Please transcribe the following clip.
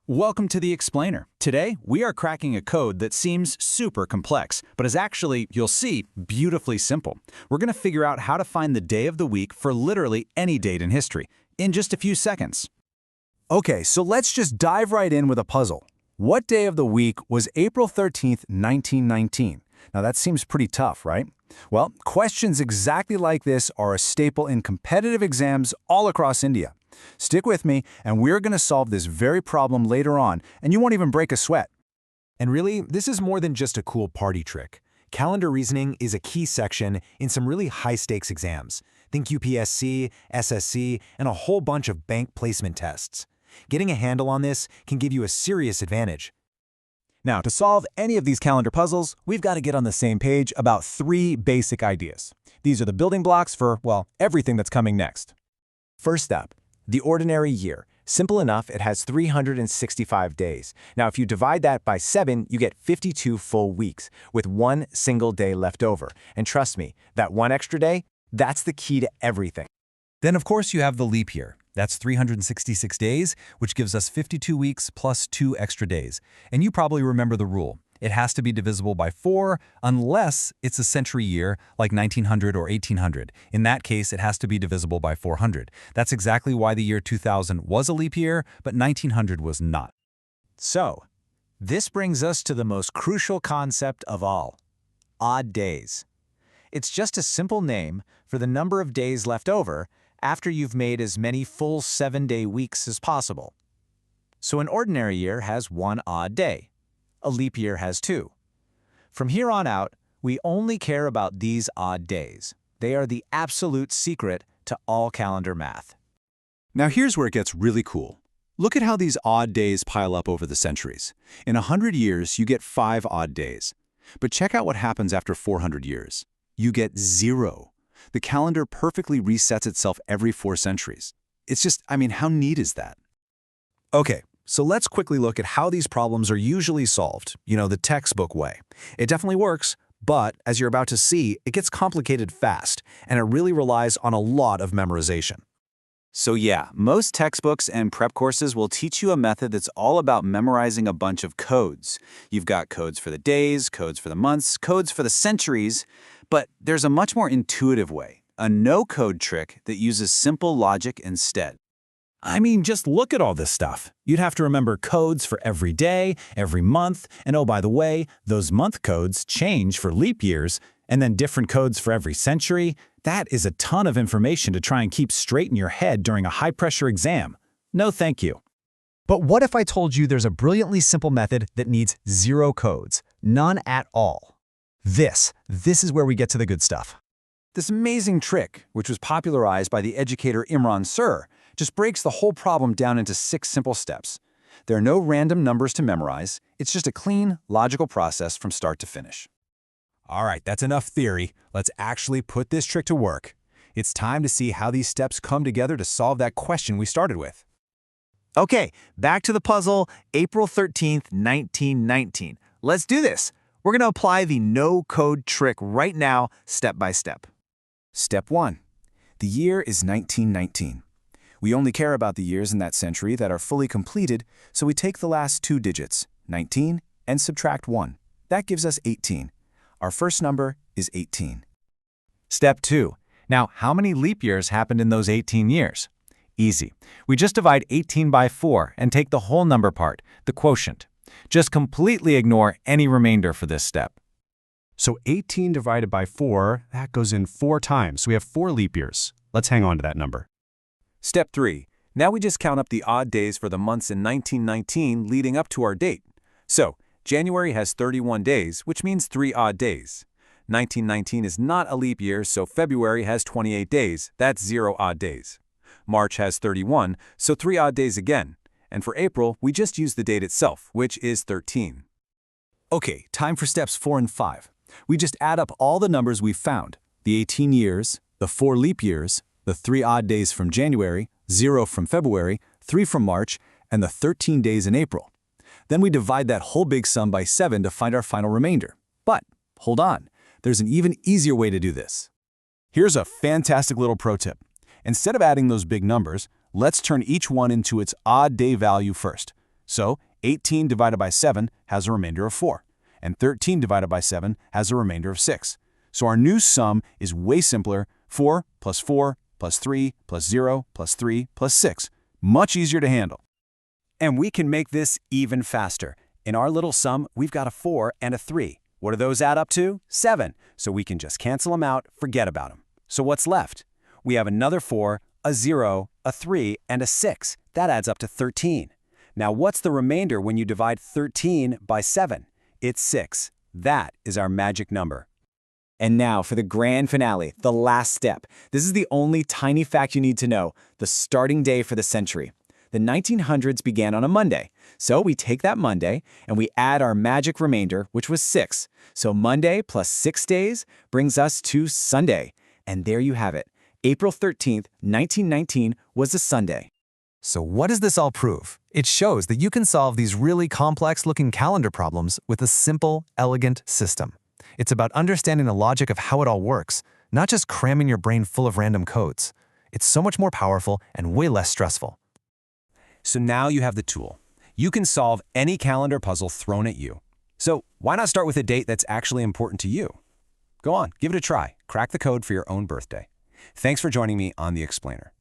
Welcome to the Explainer. Today, we are cracking a code that seems super complex, but is actually, you'll see, beautifully simple. We're going to figure out how to find the day of the week for literally any date in history in just a few seconds. Okay, so let's just dive right in with a puzzle. What day of the week was April 13th, 1919? Now that seems pretty tough, right? Well, questions exactly like this are a staple in competitive exams all across India. Stick with me, and we're going to solve this very problem later on, and you won't even break a sweat. And really, this is more than just a cool party trick. Calendar reasoning is a key section in some really high-stakes exams. Think UPSC, SSC, and a whole bunch of bank placement tests. Getting a handle on this can give you a serious advantage. Now, to solve any of these calendar puzzles, we've got to get on the same page about three basic ideas. These are the building blocks for, well, everything that's coming next. First up, the ordinary year. Simple enough, it has 365 days. Now, if you divide that by 7, you get 52 full weeks, with one single day left over. And trust me, that one extra day, that's the key to everything. Then, of course, you have the leap year. That's 366 days, which gives us 52 weeks plus 2 extra days. And you probably remember the rule. It has to be divisible by 4 unless it's a century year like 1900 or 1800. In that case, it has to be divisible by 400. That's exactly why the year 2000 was a leap year, but 1900 was not. So, this brings us to the most crucial concept of all, odd days. It's just a simple name for the number of days left over after you've made as many full 7-day weeks as possible. So an ordinary year has 1 odd day. A leap year has 2. From here on out, we only care about these odd days. They are the absolute secret to all calendar math. Now here's where it gets really cool. Look at how these odd days pile up over the centuries. In 100 years, you get 5 odd days. But check out what happens after 400 years. You get 0. The calendar perfectly resets itself every 4 centuries. It's just, how neat is that? Okay, so let's quickly look at how these problems are usually solved, the textbook way. It definitely works, but as you're about to see, it gets complicated fast, and it really relies on a lot of memorization. So yeah, most textbooks and prep courses will teach you a method that's all about memorizing a bunch of codes. You've got codes for the days, codes for the months, codes for the centuries, but there's a much more intuitive way, a no-code trick that uses simple logic instead. Just look at all this stuff. You'd have to remember codes for every day, every month, and oh, by the way, those month codes change for leap years, and then different codes for every century. That is a ton of information to try and keep straight in your head during a high-pressure exam. No thank you. But what if I told you there's a brilliantly simple method that needs 0 codes? None at all. This is where we get to the good stuff. This amazing trick, which was popularized by the educator Imran Sir, just breaks the whole problem down into 6 simple steps. There are no random numbers to memorize. It's just a clean, logical process from start to finish. All right, that's enough theory. Let's actually put this trick to work. It's time to see how these steps come together to solve that question we started with. Okay, back to the puzzle, April 13th, 1919. Let's do this. We're going to apply the no-code trick right now, step by step. Step 1. The year is 1919. We only care about the years in that century that are fully completed, so we take the last 2 digits, 19, and subtract 1. That gives us 18. Our first number is 18. Step 2. Now, how many leap years happened in those 18 years? Easy. We just divide 18 by 4 and take the whole number part, the quotient. Just completely ignore any remainder for this step. So 18 divided by 4, that goes in 4 times. So we have 4 leap years. Let's hang on to that number. Step 3. Now we just count up the odd days for the months in 1919 leading up to our date. So, January has 31 days, which means 3 odd days. 1919 is not a leap year, so February has 28 days. That's 0 odd days. March has 31, so 3 odd days again. And for April, we just use the date itself, which is 13. Okay, time for steps 4 and 5. We just add up all the numbers we've found. The 18 years, the 4 leap years, the 3 odd days from January, 0 from February, 3 from March, and the 13 days in April. Then we divide that whole big sum by 7 to find our final remainder. But, hold on, there's an even easier way to do this. Here's a fantastic little pro tip. Instead of adding those big numbers, let's turn each one into its odd day value first. So 18 divided by 7 has a remainder of 4, and 13 divided by 7 has a remainder of 6. So our new sum is way simpler: 4 plus 4 plus 3 plus 0 plus 3 plus 6. Much easier to handle. And we can make this even faster. In our little sum, we've got a 4 and a 3. What do those add up to? 7. So we can just cancel them out, forget about them. So what's left? We have another 4, a 0, a 3, and a 6. That adds up to 13. Now what's the remainder when you divide 13 by 7? It's 6. That is our magic number. And now for the grand finale, the last step. This is the only tiny fact you need to know: the starting day for the century. The 1900s began on a Monday, so we take that Monday and we add our magic remainder, which was 6. So Monday plus 6 days brings us to Sunday. And there you have it. April 13th, 1919 was a Sunday. So what does this all prove? It shows that you can solve these really complex-looking calendar problems with a simple, elegant system. It's about understanding the logic of how it all works, not just cramming your brain full of random codes. It's so much more powerful and way less stressful. So now you have the tool. You can solve any calendar puzzle thrown at you. So why not start with a date that's actually important to you? Go on, give it a try. Crack the code for your own birthday. Thanks for joining me on The Explainer.